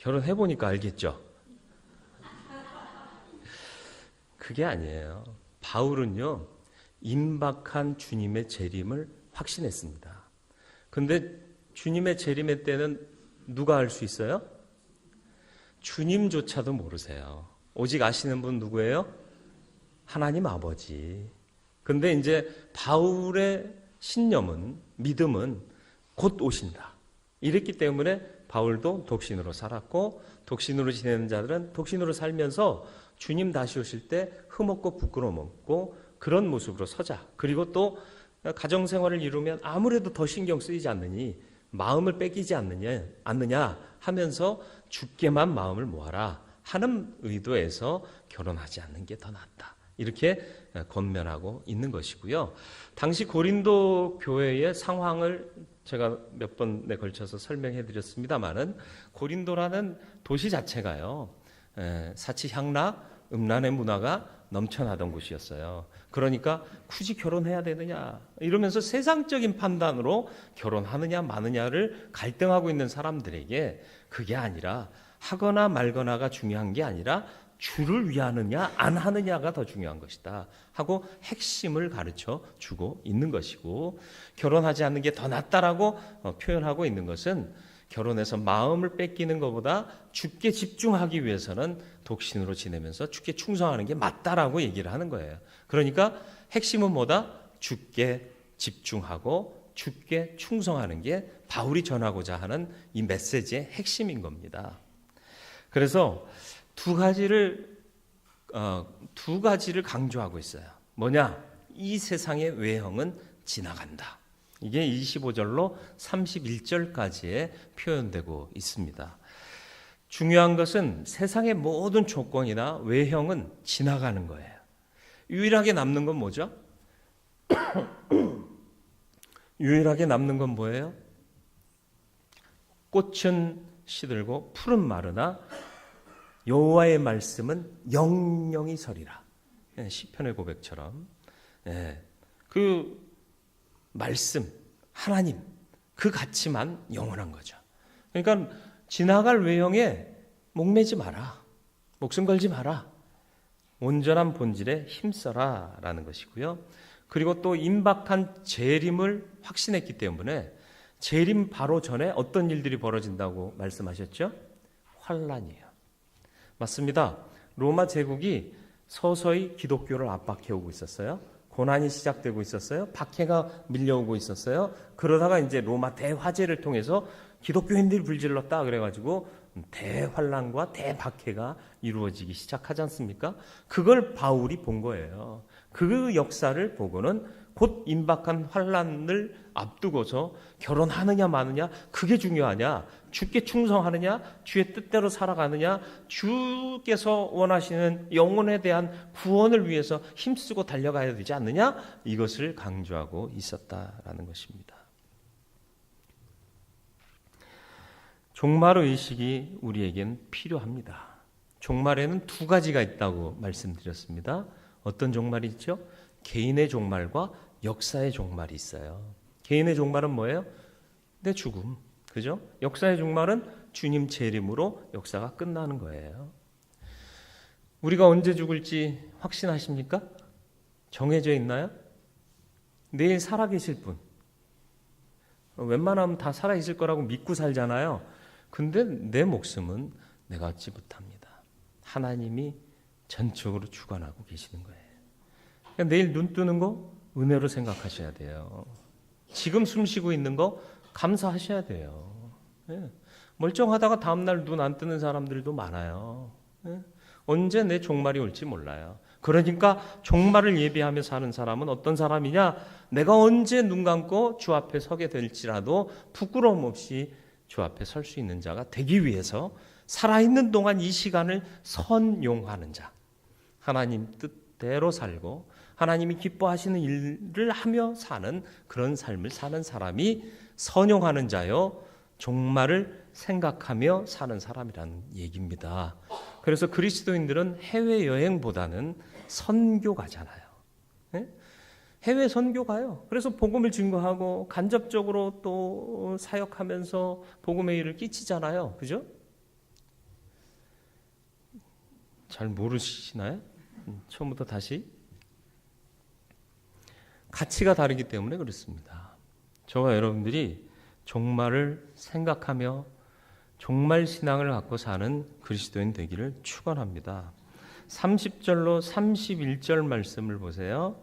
결혼해보니까 알겠죠? 그게 아니에요. 바울은요, 임박한 주님의 재림을 확신했습니다. 근데 주님의 재림의 때는 누가 알 수 있어요? 주님조차도 모르세요. 오직 아시는 분 누구예요? 하나님 아버지. 근데 이제 바울의 신념은, 믿음은 곧 오신다. 이랬기 때문에 바울도 독신으로 살았고, 독신으로 지내는 자들은 독신으로 살면서 주님 다시 오실 때 흠없고 부끄러움 없고 그런 모습으로 서자. 그리고 또 가정생활을 이루면 아무래도 더 신경 쓰이지 않느니 마음을 뺏기지 않느냐 하면서 주께만 마음을 모아라 하는 의도에서 결혼하지 않는 게 더 낫다. 이렇게 권면하고 있는 것이고요. 당시 고린도 교회의 상황을 제가 몇 번에 걸쳐서 설명해 드렸습니다마는 고린도라는 도시 자체가요, 사치향락, 음란의 문화가 넘쳐나던 곳이었어요. 그러니까 굳이 결혼해야 되느냐 이러면서 세상적인 판단으로 결혼하느냐 마느냐를 갈등하고 있는 사람들에게 그게 아니라 하거나 말거나가 중요한 게 아니라 주를 위하느냐 안 하느냐가 더 중요한 것이다 하고 핵심을 가르쳐 주고 있는 것이고, 결혼하지 않는 게 더 낫다라고 표현하고 있는 것은 결혼해서 마음을 뺏기는 것보다 주께 집중하기 위해서는 독신으로 지내면서 주께 충성하는 게 맞다라고 얘기를 하는 거예요. 그러니까 핵심은 뭐다? 주께 집중하고 주께 충성하는 게 바울이 전하고자 하는 이 메시지의 핵심인 겁니다. 그래서 두 가지를 강조하고 있어요. 뭐냐? 이 세상의 외형은 지나간다. 이게 25절로 31절까지에 표현되고 있습니다. 중요한 것은 세상의 모든 조건이나 외형은 지나가는 거예요. 유일하게 남는 건 뭐죠? 유일하게 남는 건 뭐예요? 꽃은 시들고 푸른 마르나 여호와의 말씀은 영영이 서리라. 시편의 고백처럼. 그 말씀, 하나님, 그 가치만 영원한 거죠. 그러니까 지나갈 외형에 목매지 마라. 목숨 걸지 마라. 온전한 본질에 힘써라 라는 것이고요. 그리고 또 임박한 재림을 확신했기 때문에 재림 바로 전에 어떤 일들이 벌어진다고 말씀하셨죠? 환란이에요. 맞습니다. 로마 제국이 서서히 기독교를 압박해오고 있었어요. 고난이 시작되고 있었어요. 박해가 밀려오고 있었어요. 그러다가 이제 로마 대화재를 통해서 기독교인들이 불질렀다 그래가지고 대환란과 대박해가 이루어지기 시작하지 않습니까? 그걸 바울이 본 거예요. 그 역사를 보고는 곧 임박한 환란을 앞두고서 결혼하느냐 마느냐 그게 중요하냐, 주께 충성하느냐, 주의 뜻대로 살아가느냐, 주께서 원하시는 영혼에 대한 구원을 위해서 힘쓰고 달려가야 되지 않느냐, 이것을 강조하고 있었다라는 것입니다. 종말의식이 우리에겐 필요합니다. 종말에는 두 가지가 있다고 말씀드렸습니다. 어떤 종말이 있죠? 개인의 종말과 역사의 종말이 있어요. 개인의 종말은 뭐예요? 내 죽음. 그죠? 역사의 종말은 주님 재림으로 역사가 끝나는 거예요. 우리가 언제 죽을지 확신하십니까? 정해져 있나요? 내일 살아계실 분. 웬만하면 다 살아있을 거라고 믿고 살잖아요. 근데 내 목숨은 내가 얻지 못합니다. 하나님이 전적으로 주관하고 계시는 거예요. 그러니까 내일 눈 뜨는 거 은혜로 생각하셔야 돼요. 지금 숨 쉬고 있는 거 감사하셔야 돼요. 멀쩡하다가 다음날 눈 안 뜨는 사람들도 많아요. 언제 내 종말이 올지 몰라요. 그러니까 종말을 예비하며 사는 사람은 어떤 사람이냐? 내가 언제 눈 감고 주 앞에 서게 될지라도 부끄러움 없이 주 앞에 설 수 있는 자가 되기 위해서 살아있는 동안 이 시간을 선용하는 자, 하나님 뜻대로 살고 하나님이 기뻐하시는 일을 하며 사는 그런 삶을 사는 사람이 선용하는 자요, 종말을 생각하며 사는 사람이라는 얘기입니다. 그래서 그리스도인들은 해외여행보다는 선교 가잖아요. 해외 선교 가요. 그래서 복음을 증거하고 간접적으로 또 사역하면서 복음의 일을 끼치잖아요. 그죠? 잘 모르시나요? 처음부터 다시. 가치가 다르기 때문에 그렇습니다. 저와 여러분들이 종말을 생각하며 종말 신앙을 갖고 사는 그리스도인 되기를 축원합니다. 30절로 31절 말씀을 보세요.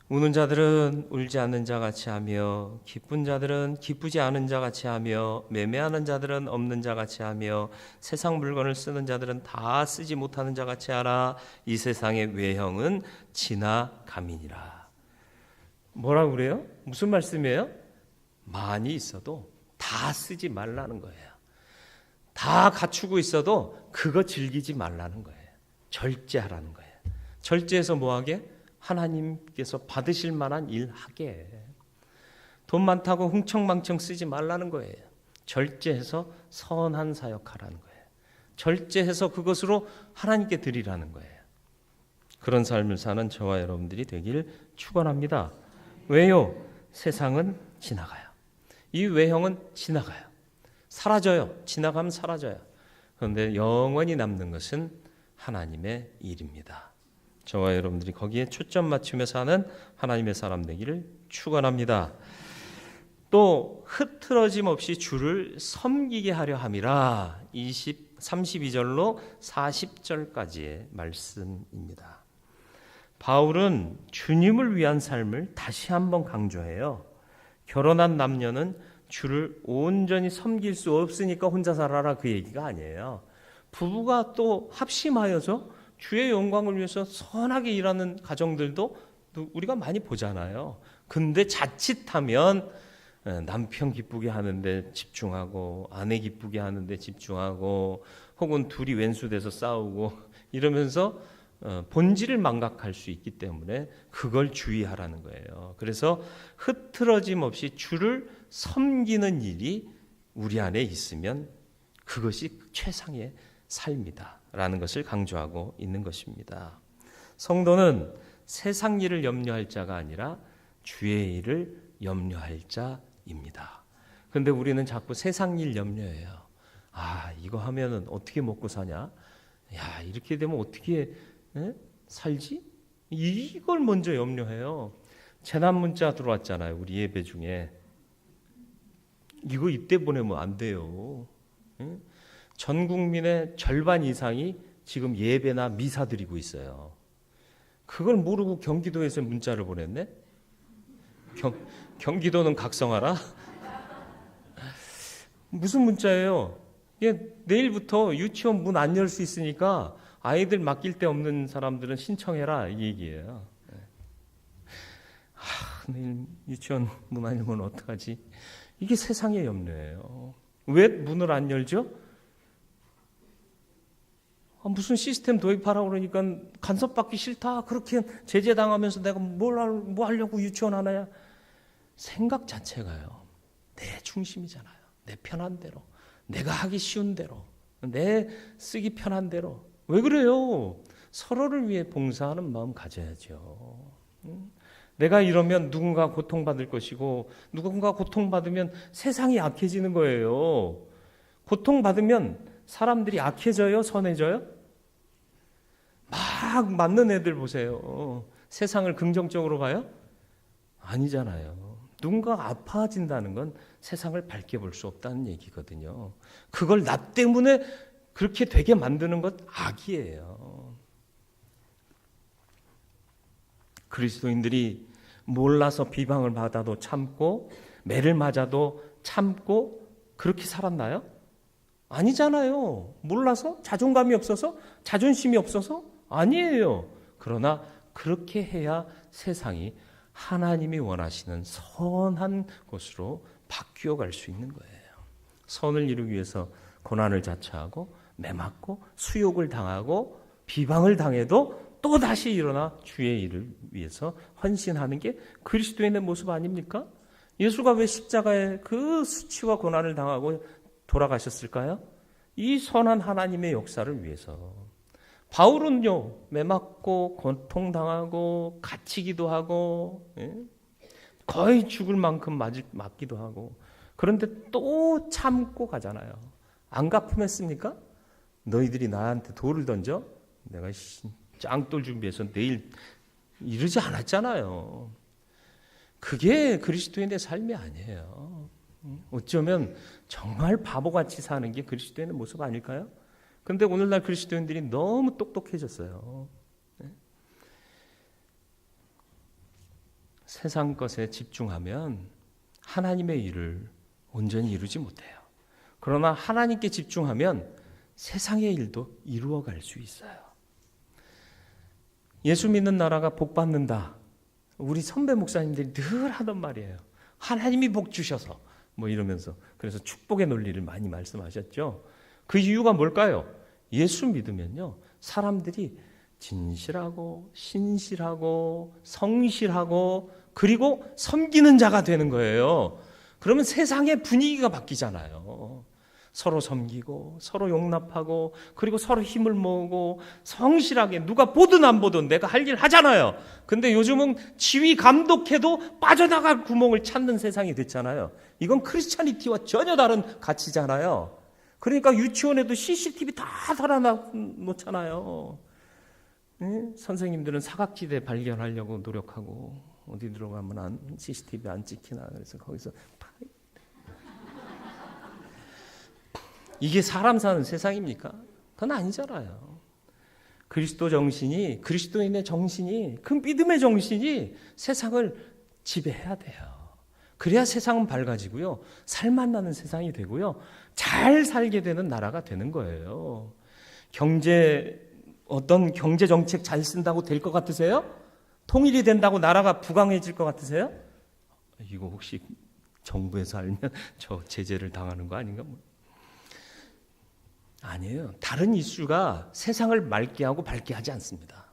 우는 자들은 울지 않는 자 같이 하며 기쁜 자들은 기쁘지 않은 자 같이 하며 매매하는 자들은 없는 자 같이 하며 세상 물건을 쓰는 자들은 다 쓰지 못하는 자 같이 하라. 이 세상의 외형은 지나감이니라. 뭐라고 그래요? 무슨 말씀이에요? 많이 있어도 다 쓰지 말라는 거예요. 다 갖추고 있어도 그거 즐기지 말라는 거예요. 절제하라는 거예요. 절제해서 뭐하게? 하나님께서 받으실 만한 일 하게. 돈 많다고 흥청망청 쓰지 말라는 거예요. 절제해서 선한 사역하라는 거예요. 절제해서 그것으로 하나님께 드리라는 거예요. 그런 삶을 사는 저와 여러분들이 되길 축원합니다. 왜요? 세상은 지나가요. 이 외형은 지나가요. 사라져요. 지나가면 사라져요. 그런데 영원히 남는 것은 하나님의 일입니다. 저와 여러분들이 거기에 초점 맞추며 사는 하나님의 사람 되기를 축원합니다. 또 흐트러짐 없이 주를 섬기게 하려 함이라. 32절로 40절까지의 말씀입니다. 바울은 주님을 위한 삶을 다시 한번 강조해요. 결혼한 남녀는 주를 온전히 섬길 수 없으니까 혼자 살아라, 그 얘기가 아니에요. 부부가 또 합심하여서 주의 영광을 위해서 선하게 일하는 가정들도 우리가 많이 보잖아요. 근데 자칫하면 남편 기쁘게 하는데 집중하고 아내 기쁘게 하는데 집중하고 혹은 둘이 왼수돼서 싸우고 이러면서 본질을 망각할 수 있기 때문에 그걸 주의하라는 거예요. 그래서 흐트러짐 없이 주를 섬기는 일이 우리 안에 있으면 그것이 최상의 삶이다 라는 것을 강조하고 있는 것입니다. 성도는 세상 일을 염려할 자가 아니라 주의 일을 염려할 자입니다. 그런데 우리는 자꾸 세상 일 염려해요. 아, 이거 하면은 어떻게 먹고 사냐? 야, 이렇게 되면 어떻게 살지? 이걸 먼저 염려해요. 재난 문자 들어왔잖아요. 우리 예배 중에. 이거 이때 보내면 안 돼요. 전 국민의 절반 이상이 지금 예배나 미사 드리고 있어요. 그걸 모르고 경기도에서 문자를 보냈네? 경기도는 각성하라? 무슨 문자예요? 내일부터 유치원 문 안 열 수 있으니까 아이들 맡길 데 없는 사람들은 신청해라, 이 얘기예요. 내일 유치원 문 안 열면 어떡하지? 이게 세상의 염려예요. 왜 문을 안 열죠? 무슨 시스템 도입하라고 그러니까 간섭받기 싫다. 그렇게 제재당하면서 내가 뭐 하려고 유치원 하나야? 생각 자체가요. 내 중심이잖아요. 내 편한 대로. 내가 하기 쉬운 대로. 내 쓰기 편한 대로. 왜 그래요? 서로를 위해 봉사하는 마음 가져야죠. 내가 이러면 누군가 고통받을 것이고 누군가 고통받으면 세상이 악해지는 거예요. 고통받으면 사람들이 악해져요? 선해져요? 막 맞는 애들 보세요. 세상을 긍정적으로 봐요? 아니잖아요. 누군가 아파진다는 건 세상을 밝게 볼 수 없다는 얘기거든요. 그걸 나 때문에 그렇게 되게 만드는 것 악이에요. 그리스도인들이 몰라서 비방을 받아도 참고 매를 맞아도 참고 그렇게 살았나요? 아니잖아요. 몰라서? 자존감이 없어서? 자존심이 없어서? 아니에요. 그러나 그렇게 해야 세상이 하나님이 원하시는 선한 곳으로 바뀌어 갈 수 있는 거예요. 선을 이루기 위해서 고난을 자처하고 매맞고 수욕을 당하고 비방을 당해도 또다시 일어나 주의 일을 위해서 헌신하는 게 그리스도인의 모습 아닙니까? 예수가 왜 십자가에 그 수치와 고난을 당하고 돌아가셨을까요? 이 선한 하나님의 역사를 위해서. 바울은요, 매맞고 고통당하고 갇히기도 하고 거의 죽을 만큼 맞기도 하고 그런데 또 참고 가잖아요. 안 갚음했습니까? 너희들이 나한테 돌을 던져? 내가 짱돌 준비해서 내일 이러지 않았잖아요. 그게 그리스도인의 삶이 아니에요. 어쩌면 정말 바보같이 사는 게 그리스도인의 모습 아닐까요? 그런데 오늘날 그리스도인들이 너무 똑똑해졌어요. 세상 것에 집중하면 하나님의 일을 온전히 이루지 못해요. 그러나 하나님께 집중하면 세상의 일도 이루어갈 수 있어요. 예수 믿는 나라가 복 받는다. 우리 선배 목사님들이 늘 하던 말이에요. 하나님이 복 주셔서 뭐 이러면서 그래서 축복의 논리를 많이 말씀하셨죠. 그 이유가 뭘까요? 예수 믿으면요, 사람들이 진실하고 신실하고 성실하고 그리고 섬기는 자가 되는 거예요. 그러면 세상의 분위기가 바뀌잖아요. 서로 섬기고 서로 용납하고 그리고 서로 힘을 모으고 성실하게 누가 보든 안 보든 내가 할 일 하잖아요. 근데 요즘은 지휘 감독해도 빠져나갈 구멍을 찾는 세상이 됐잖아요. 이건 크리스찬리티와 전혀 다른 가치잖아요. 그러니까 유치원에도 CCTV 다 달아놓잖아요. 선생님들은 사각지대 발견하려고 노력하고 어디 들어가면 CCTV 안 찍히나 그래서 거기서 이게 사람 사는 세상입니까? 그건 아니잖아요. 그리스도 정신이, 그리스도인의 정신이, 그 믿음의 정신이 세상을 지배해야 돼요. 그래야 세상은 밝아지고요, 살만 나는 세상이 되고요, 잘 살게 되는 나라가 되는 거예요. 어떤 경제 정책 잘 쓴다고 될 것 같으세요? 통일이 된다고 나라가 부강해질 것 같으세요? 이거 혹시 정부에서 알면 저 제재를 당하는 거 아닌가? 아니에요. 다른 이슈가 세상을 맑게 하고 밝게 하지 않습니다.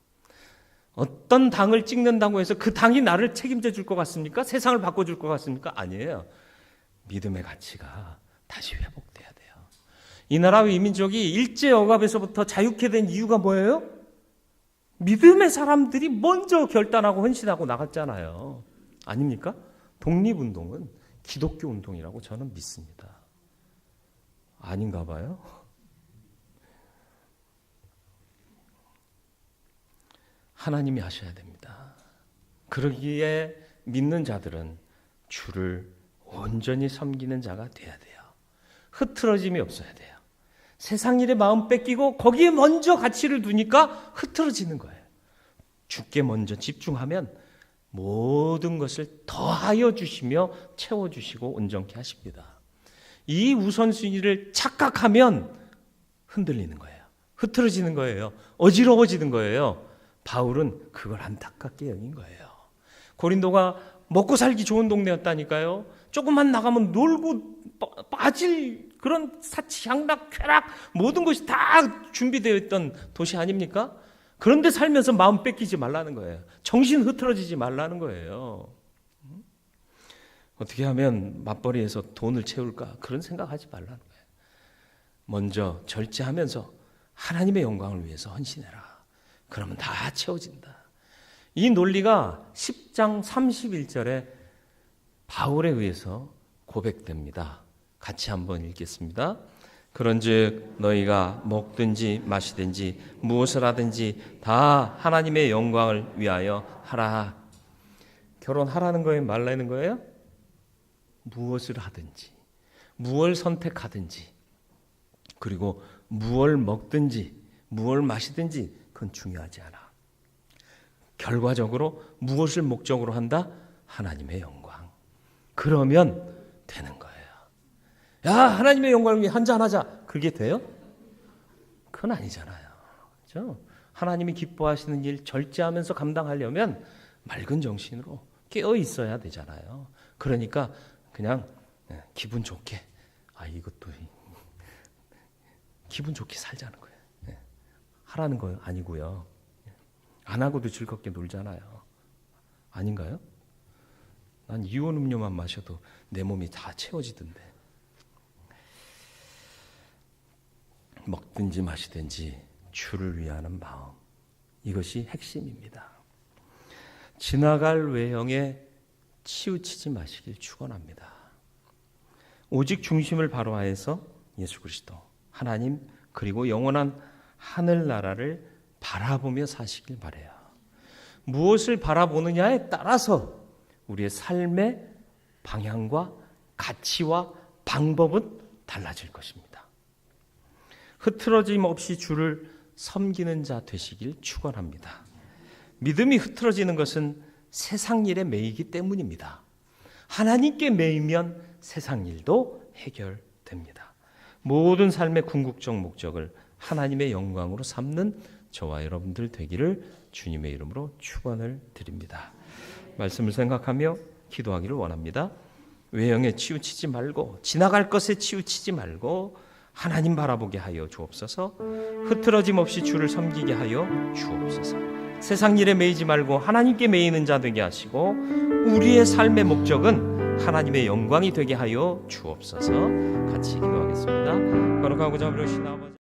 어떤 당을 찍는다고 해서 그 당이 나를 책임져 줄 것 같습니까? 세상을 바꿔줄 것 같습니까? 아니에요. 믿음의 가치가 다시 회복돼야 돼요. 이 나라와 이 민족이 일제 억압에서부터 자유케 된 이유가 뭐예요? 믿음의 사람들이 먼저 결단하고 헌신하고 나갔잖아요. 아닙니까? 독립운동은 기독교 운동이라고 저는 믿습니다. 아닌가 봐요. 하나님이 하셔야 됩니다. 그러기에 믿는 자들은 주를 온전히 섬기는 자가 돼야 돼요. 흐트러짐이 없어야 돼요. 세상 일에 마음 뺏기고 거기에 먼저 가치를 두니까 흐트러지는 거예요. 주께 먼저 집중하면 모든 것을 더하여 주시며 채워주시고 온전케 하십니다. 이 우선순위를 착각하면 흔들리는 거예요. 흐트러지는 거예요. 어지러워지는 거예요. 바울은 그걸 안타깝게 여긴 거예요. 고린도가 먹고 살기 좋은 동네였다니까요. 조금만 나가면 놀고 빠질 그런 사치, 향락, 쾌락 모든 것이 다 준비되어 있던 도시 아닙니까? 그런데 살면서 마음 뺏기지 말라는 거예요. 정신 흐트러지지 말라는 거예요. 어떻게 하면 맞벌이에서 돈을 채울까? 그런 생각하지 말라는 거예요. 먼저 절제하면서 하나님의 영광을 위해서 헌신해라. 그러면 다 채워진다. 이 논리가 10장 31절에 바울에 의해서 고백됩니다. 같이 한번 읽겠습니다. 그런즉 너희가 먹든지 마시든지 무엇을 하든지 다 하나님의 영광을 위하여 하라. 결혼하라는 거예요? 말라는 거예요? 무엇을 하든지, 무엇을 선택하든지, 그리고 무엇을 먹든지, 무엇을 마시든지 그건 중요하지 않아. 결과적으로 무엇을 목적으로 한다? 하나님의 영광. 그러면 되는 거예요. 야, 하나님의 영광을 위해 한잔하자. 그게 돼요? 그건 아니잖아요. 그렇죠? 하나님이 기뻐하시는 일 절제하면서 감당하려면 맑은 정신으로 깨어 있어야 되잖아요. 그러니까 그냥 기분 좋게, 이것도 기분 좋게 살자는 거예요. 하라는 거 아니고요. 안 하고도 즐겁게 놀잖아요. 아닌가요? 난 이온 음료만 마셔도 내 몸이 다 채워지던데. 먹든지 마시든지 주를 위하는 마음, 이것이 핵심입니다. 지나갈 외형에 치우치지 마시길 축원합니다. 오직 중심을 바로 하여서 예수 그리스도, 하나님, 그리고 영원한 하늘나라를 바라보며 사시길 바라요. 무엇을 바라보느냐에 따라서 우리의 삶의 방향과 가치와 방법은 달라질 것입니다. 흐트러짐 없이 주를 섬기는 자 되시길 축원합니다. 믿음이 흐트러지는 것은 세상 일에 매이기 때문입니다. 하나님께 매이면 세상 일도 해결됩니다. 모든 삶의 궁극적 목적을 하나님의 영광으로 삼는 저와 여러분들 되기를 주님의 이름으로 축원을 드립니다. 말씀을 생각하며 기도하기를 원합니다. 외형에 치우치지 말고 지나갈 것에 치우치지 말고 하나님 바라보게 하여 주옵소서. 흐트러짐 없이 주를 섬기게 하여 주옵소서. 세상 일에 매이지 말고 하나님께 매이는 자 되게 하시고 우리의 삶의 목적은 하나님의 영광이 되게 하여 주옵소서. 같이 기도하겠습니다. 거룩하고 자비로우신 아버지